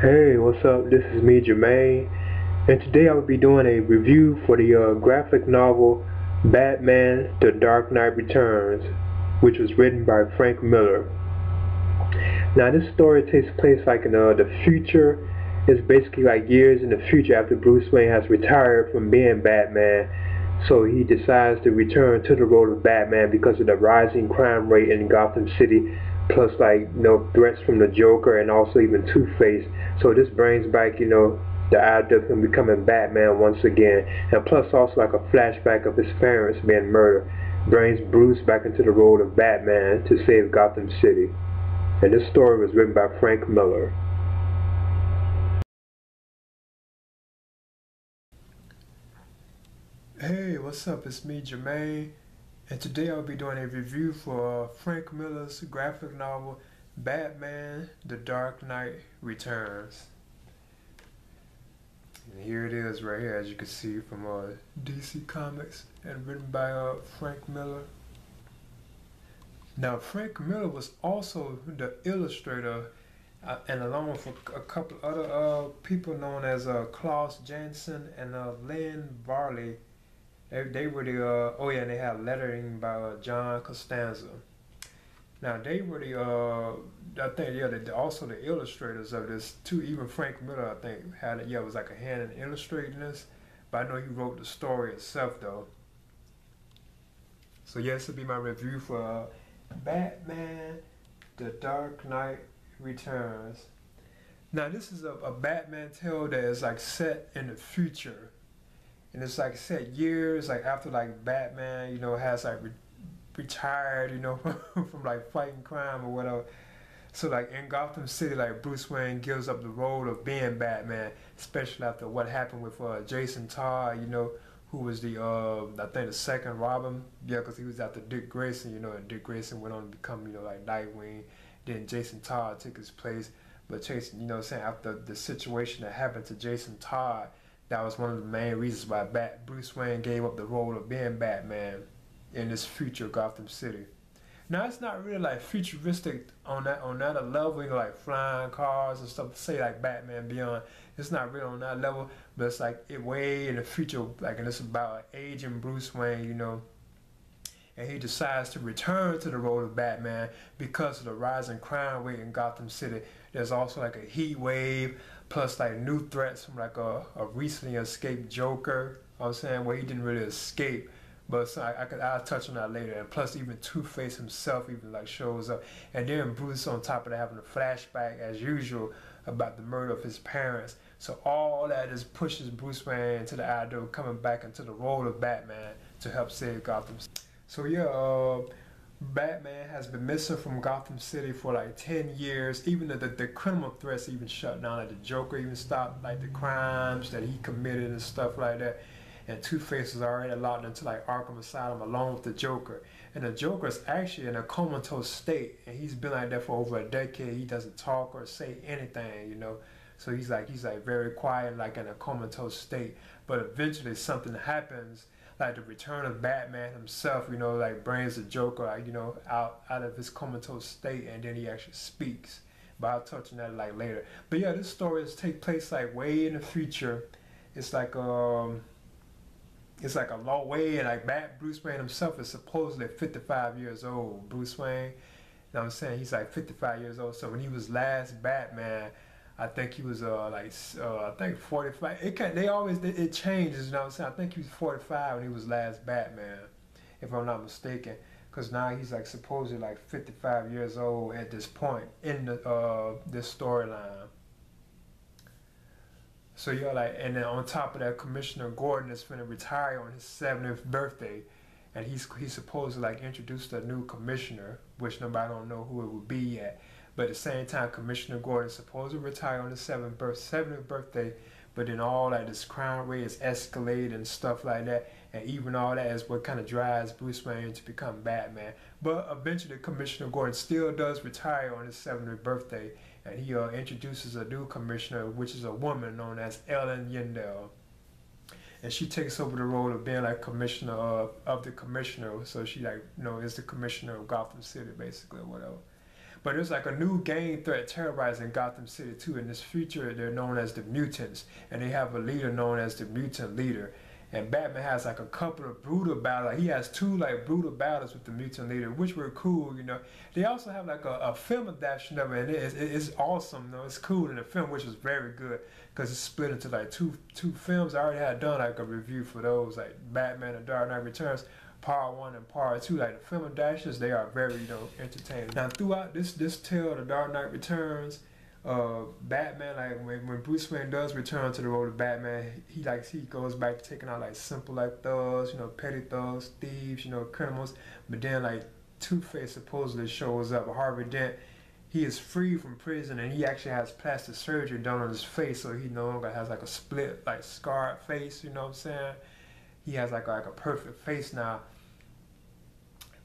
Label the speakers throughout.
Speaker 1: Hey, what's up? This is me, Jermaine, and today I will be doing a review for the graphic novel Batman: The Dark Knight Returns, which was written by Frank Miller. Now, this story takes place like in the future. It's basically like years in the future after Bruce Wayne has retired from being Batman, so he decides to return to the role of Batman because of the rising crime rate in Gotham City, plus like threats from the Joker and also even Two-Face. So this brings back the idea of him becoming Batman once again, and plus also like a flashback of his parents being murdered, brings Bruce back into the role of Batman to save Gotham City. And this story was written by Frank Miller.
Speaker 2: Hey, what's up? It's me, Jermaine, and today I'll be doing a review for Frank Miller's graphic novel, Batman: The Dark Knight Returns. And here it is right here, as you can see from DC Comics, and written by Frank Miller. Now, Frank Miller was also the illustrator, and along with a couple other people known as Klaus Janson and Lynn Varley. They were the oh yeah, and they had lettering by John Costanza. Now they were the I think yeah, also the illustrators of this too. Even Frank Miller, I think, had was like a hand in illustrating this, but I know he wrote the story itself though. So yeah, this will be my review for Batman: The Dark Knight Returns. Now this is a Batman tale that is like set in the future, and it's like set years like after like Batman, has like retired, from like fighting crime or whatever. So like in Gotham City, like Bruce Wayne gives up the role of being Batman, especially after what happened with Jason Todd, who was the I think the second Robin, yeah, because he was after Dick Grayson, and Dick Grayson went on to become like Nightwing. Then Jason Todd took his place, but Jason, saying after the situation that happened to Jason Todd, that was one of the main reasons why Bruce Wayne gave up the role of being Batman in this future Gotham City. Now it's not really like futuristic on that level, like flying cars and stuff. Say like Batman Beyond, it's not really on that level, but it's like it way in the future, like, and it's about aging Bruce Wayne, and he decides to return to the role of Batman because of the rising crime rate in Gotham City. There's also like a heat wave, plus like new threats from like a recently escaped Joker. I'm saying, well, he didn't really escape, but so I'll touch on that later. And plus, even Two-Face himself even like shows up, and then Bruce on top of that having a flashback as usual about the murder of his parents. So all that just pushes Bruce Wayne to the idea of coming back into the role of Batman to help save Gotham. So yeah, Batman has been missing from Gotham City for like 10 years. Even the criminal threats even shut down. Like the Joker even stopped like the crimes that he committed and stuff like that. And Two-Face is already locked into like Arkham Asylum along with the Joker. And the Joker is actually in a comatose state, and he's been like that for over a decade. He doesn't talk or say anything. So he's like very quiet, like in a comatose state. But eventually something happens, like the return of Batman himself, like brings the Joker, like, out of his comatose state, and then he actually speaks. But I'll touch on that like later. But yeah, this story is take place like way in the future. It's like a long way, and like Bruce Wayne himself is supposedly 55 years old. Bruce Wayne, what I'm saying, he's like 55 years old. So when he was last Batman, I think he was I think 45. It changes, what I'm saying. I think he was 45 when he was last Batman, if I'm not mistaken. Because now he's like supposedly like 55 years old at this point in the this storyline. So yeah, like, and then on top of that, Commissioner Gordon is going to retire on his 70th birthday, and he's supposed to like introduce a new commissioner, which nobody don't know who it would be yet. But at the same time, Commissioner Gordon is supposed to retire on his 70th birthday, but then all that this crime rate is escalated and stuff like that, and even all that is what kind of drives Bruce Wayne to become Batman. But eventually, Commissioner Gordon still does retire on his 70th birthday, and he introduces a new commissioner, which is a woman known as Ellen Yindel. And she takes over the role of being like commissioner of the commissioner. So she like is the commissioner of Gotham City basically or whatever. But there's like a new gang threat terrorizing Gotham City too. In this future, they're known as the Mutants, and they have a leader known as the Mutant Leader. And Batman has like a couple of brutal battles. Like, he has two like brutal battles with the Mutant Leader, which were cool. You know, they also have like a film adaptation of it, and it's awesome. You know, it's cool in the film, which was very good because it's split into like two films. I already had done like a review for those, like Batman: The Dark Knight Returns, Part 1 and Part 2. Like the film adaptations, they are very, you know, entertaining. Now throughout this tale, The Dark Knight Returns, Batman, like when Bruce Wayne does return to the role of Batman, he goes back to taking out like simple like thugs, you know, petty thugs, thieves, you know, criminals. But then like Two-Face supposedly shows up. Harvey Dent, he is free from prison, and he actually has plastic surgery done on his face, so he no longer has like a split, like scarred face. You know what I'm saying? He has like a perfect face now.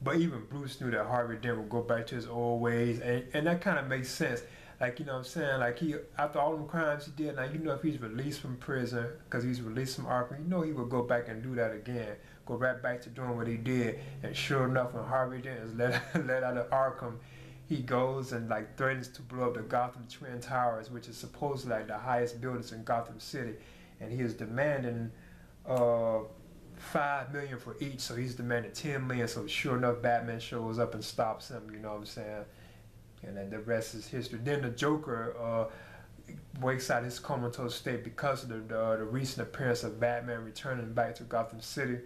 Speaker 2: But even Bruce knew that Harvey Dent would go back to his old ways, and that kind of makes sense. Like, you know what I'm saying? Like, he, after all them crimes he did, now you know if he's released from prison, because he's released from Arkham, you know he would go back and do that again. Go right back to doing what he did. And sure enough, when Harvey Dent is let out of Arkham, he goes and like threatens to blow up the Gotham Twin Towers, which is supposedly like the highest buildings in Gotham City. And he is demanding $5 million for each, so he's demanding $10 million. So sure enough, Batman shows up and stops him, you know what I'm saying? And then the rest is history. Then the Joker wakes out his comatose state because of the recent appearance of Batman returning back to Gotham City.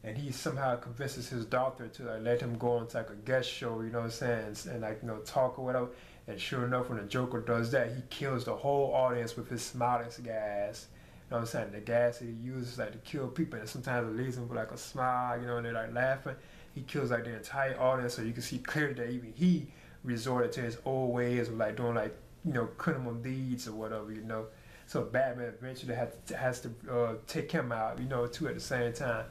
Speaker 2: And he somehow convinces his doctor to like let him go on to like a guest show, you know what I'm saying, and like, you know, talk or whatever. And sure enough, when the Joker does that, he kills the whole audience with his smileless gas. You know what I'm saying? The gas that he uses like to kill people, and sometimes it leaves them with like a smile, you know, and they're like laughing. He kills like the entire audience, so you can see clearly that even he resorted to his old ways of like doing like, you know, criminal deeds or whatever, you know. So Batman eventually has to take him out, you know, too, at the same time.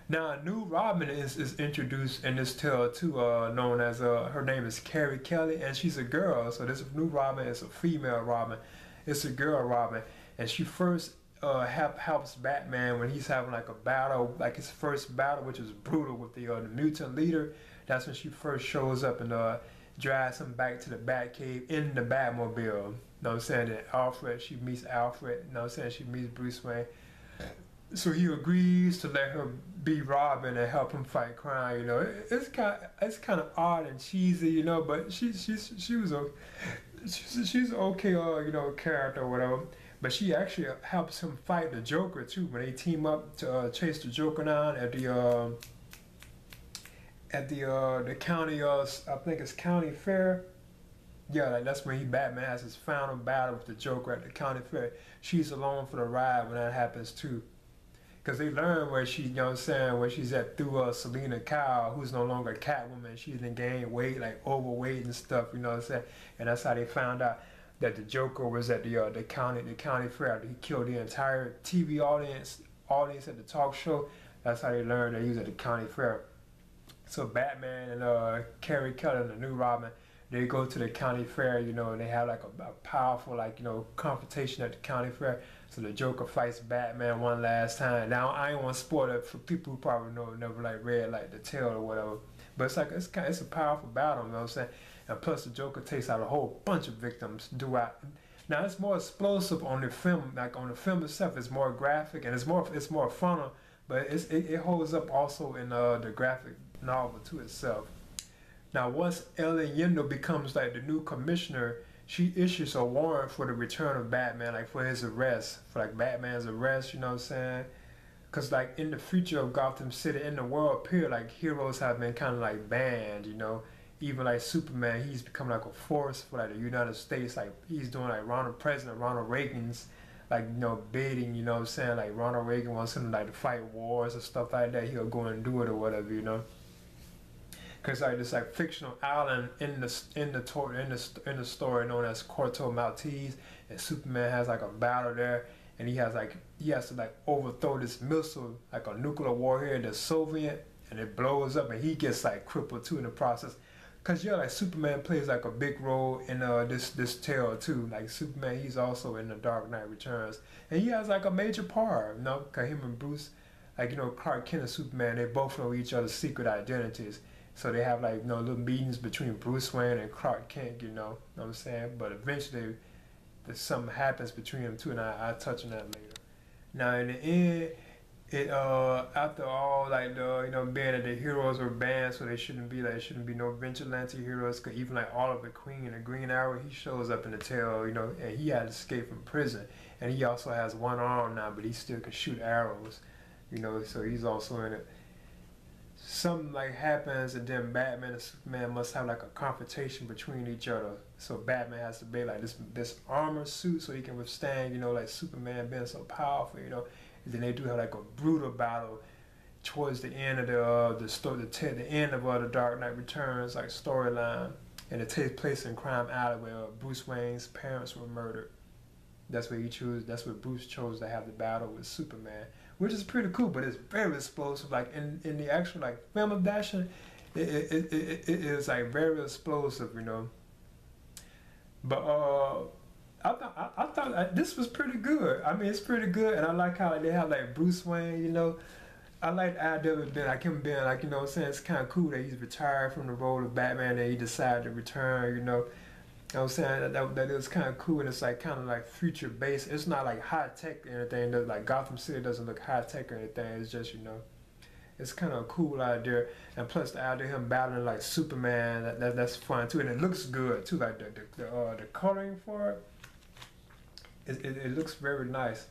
Speaker 2: Now a new Robin is introduced in this tale too, known as her name is Carrie Kelly, and she's a girl. So this new Robin is a female Robin. It's a girl Robin, and she first helps Batman when he's having like a battle, like his first battle, which is brutal with the Mutant Leader. That's when she first shows up and drives him back to the Batcave in the Batmobile. You know what I'm saying? And Alfred, she meets Alfred. You know what I'm saying? She meets Bruce Wayne. So he agrees to let her be Robin and help him fight crime. You know, it's kind of odd and cheesy, you know, but she's okay, you know, character or whatever. But she actually helps him fight the Joker too when they team up to chase the Joker down at the county, I think it's county fair. Yeah, like that's when Batman has his final battle with the Joker at the county fair. She's along for the ride when that happens too. Because they learn where she, you know what I'm saying, where she's at through Selena Kyle, who's no longer Catwoman. She's been gained weight, like overweight and stuff, you know what I'm saying? And that's how they found out that the Joker was at the county fair. He killed the entire TV audience at the talk show. That's how they learned that he was at the county fair. So Batman and Carrie Kelly and the new Robin, they go to the county fair, you know, and they have like a powerful, like, you know, confrontation at the county fair. So the Joker fights Batman one last time. Now I ain't want to spoil it for people who probably never like read like the tale or whatever. But it's like it's a powerful battle, you know what I'm saying? And plus the Joker takes out a whole bunch of victims throughout. Now it's more explosive on the film, like on the film itself. It's more graphic and it's more funner, but it holds up also in the graphic novel to itself. Now once Ellen Yindel becomes like the new commissioner, she issues a warrant for the return of Batman, like for his arrest, for like Batman's arrest, you know what I'm saying? Because like in the future of Gotham City, in the world period, like heroes have been kind of like banned, you know? Even like Superman, he's become like a force for like the United States. Like he's doing like President Ronald Reagan's like, you know, bidding, you know what I'm saying? Like Ronald Reagan wants him like to fight wars and stuff like that. He'll go and do it or whatever, you know? Because like this like fictional island in the story known as Corto Maltese, and Superman has like a battle there, and he has to like overthrow this missile, like a nuclear warhead, the Soviet, and it blows up, and he gets like crippled too in the process. Cause yeah, like Superman plays like a big role in this tale too. Like Superman, he's also in The Dark Knight Returns, and he has like a major part, you know, cause him and Bruce, like, you know, Clark Kent and Superman, they both know each other's secret identities. So they have like, you know, little meetings between Bruce Wayne and Clark Kent, you know what I'm saying? But eventually, there's something happens between them too, and I'll touch on that later. Now in the end, it after all like the, you know, being that the heroes were banned, so they shouldn't be no vigilante heroes. Cause even like Oliver Queen and the Green Arrow, he shows up in the tale, you know, and he had escaped from prison, and he also has one arm now, but he still can shoot arrows, you know. So he's also in it. Something like happens, and then Batman and Superman must have like a confrontation between each other. So Batman has to be like this armor suit so he can withstand, you know, like Superman being so powerful, you know. And then they do have like a brutal battle towards the end of the story, the end of the Dark Knight Returns like storyline, and it takes place in Crime Alley where Bruce Wayne's parents were murdered. That's where Bruce chose to have the battle with Superman, which is pretty cool, but it's very explosive. Like in the actual like film adaptation, it is like very explosive, you know. But I thought this was pretty good. I mean, it's pretty good, and I like how they have like Bruce Wayne, you know. I like the idea of it like him being like, you know what I'm saying, it's kind of cool that he's retired from the role of Batman and he decided to return, you know. You know what I'm saying? That is kind of cool, and it's like kind of like future based. It's not like high tech or anything. Like Gotham City doesn't look high tech or anything. It's just, you know, it's kind of a cool idea. And plus the idea of him battling like Superman, that's fun too, and it looks good too. Like the coloring for it looks very nice.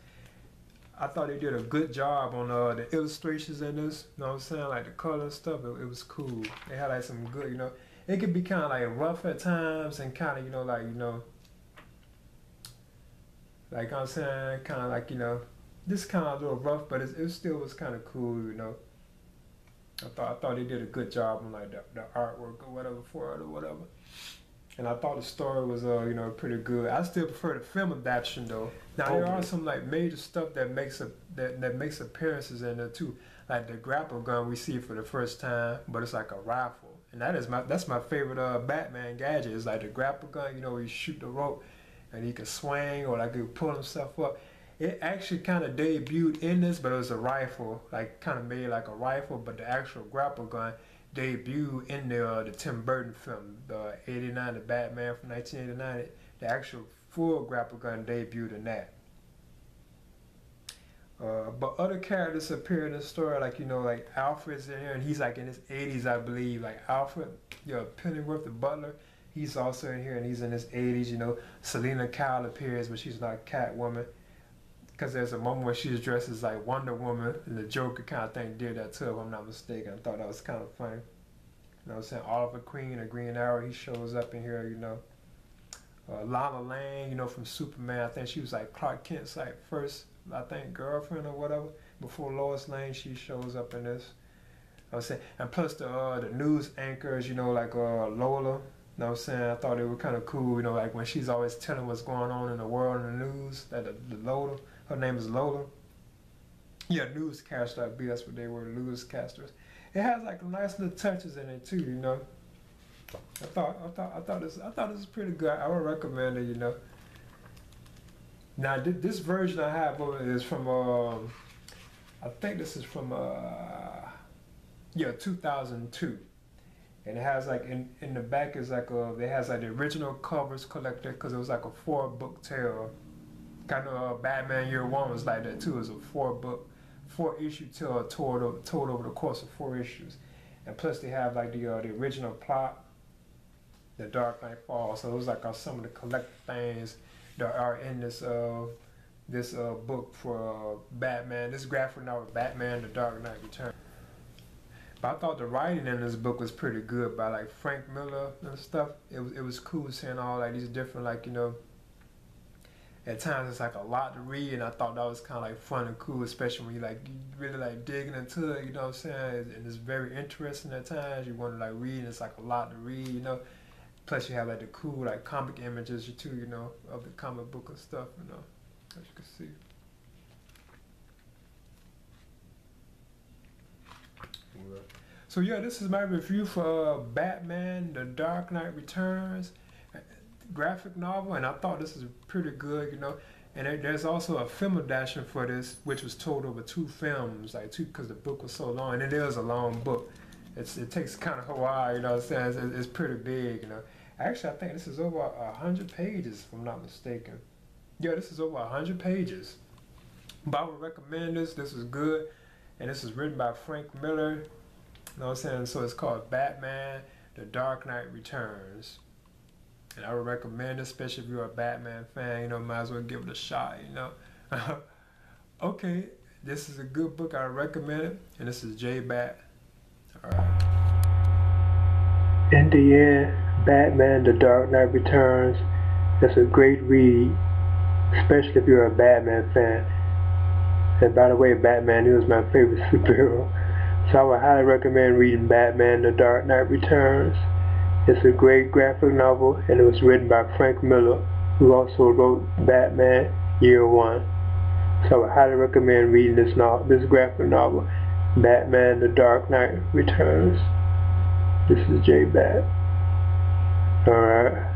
Speaker 2: I thought they did a good job on the illustrations in this. You know what I'm saying? Like the color and stuff. It was cool. They had like some good, you know. It could be kind of like rough at times and kind of, you know, like I'm saying, kind of like, you know, this kind of a little rough, but it still was kind of cool, you know. I thought they did a good job on like the artwork or whatever for it or whatever. And I thought the story was, you know, pretty good. I still prefer the film adaptation though. Now there are some like major stuff that makes appearances in there too, like the grapple gun we see for the first time, but it's like a rifle. And that's my favorite Batman gadget. Is like the grapple gun, you know, where you shoot the rope and he can swing or like he can pull himself up. It actually kind of debuted in this, but it was a rifle, like kind of made like a rifle, but the actual grapple gun debuted in the Tim Burton film, the '89, the Batman from 1989. The actual full grapple gun debuted in that. But other characters appear in the story, like, you know, like Alfred's in here, and he's like in his 80s, I believe. Like Alfred, you know, Pennyworth, the butler, he's also in here, and he's in his 80s. You know, Selena Kyle appears, but she's not Catwoman, because there's a moment where she's dressed as like Wonder Woman, and the Joker kind of thing did that too, if I'm not mistaken. I thought that was kind of funny. You know what I'm saying? Oliver Queen, the Green Arrow, he shows up in here, you know. Lana Lang, you know, from Superman, I think she was like Clark Kent's like first, I think, girlfriend or whatever. Before Lois Lane, she shows up in this. I was saying, and plus the news anchors, you know, like Lola. You know what I'm saying? I thought they were kind of cool, you know, like when she's always telling what's going on in the world in the news. That the Lola, her name is Lola. Yeah, newscaster, I believe that's what they were, newscasters. It has like nice little touches in it too, you know. I thought this was pretty good. I would recommend it, you know. Now this version I have is from I think this is from 2002, and it has like in the back is like it has like the original covers collected, because it was like a 4-book tale. Kind of Batman Year One was like that too. It was a 4-issue tale told over the course of 4 issues, and plus they have like the original plot, The Dark Knight Falls. So it was like some of the collected things that are in this book for Batman, this graphic novel, Batman: The Dark Knight Returns. But I thought the writing in this book was pretty good by like Frank Miller and stuff. It was cool seeing all like these different, like, you know, at times it's like a lot to read, and I thought that was kind of like fun and cool, especially when you really like digging into it, you know what I'm saying? And it's very interesting at times. You want to like read, and it's like a lot to read, you know. Plus you have like the cool like comic images too, you know, of the comic book and stuff, you know, as you can see. So yeah, this is my review for Batman: The Dark Knight Returns graphic novel, and I thought this is pretty good, you know. And there's also a film adaptation for this, which was told over 2 films, like because the book was so long, and it is a long book. it takes kind of a while, you know what I'm saying? It's pretty big, you know. Actually, I think this is over 100 pages, if I'm not mistaken. Yeah, this is over 100 pages. But I would recommend this. This is good. And this is written by Frank Miller. You know what I'm saying? So it's called Batman, The Dark Knight Returns. And I would recommend it, especially if you're a Batman fan, you know, might as well give it a shot, you know. Okay, this is a good book. I recommend it. And this is Jbat. Alright.
Speaker 1: In the end, Batman The Dark Knight Returns is a great read, especially if you're a Batman fan. And by the way, Batman is my favorite superhero. So I would highly recommend reading Batman The Dark Knight Returns. It's a great graphic novel, and it was written by Frank Miller, who also wrote Batman Year One. So I would highly recommend reading this graphic novel, Batman The Dark Knight Returns. This is Jbat. Alright.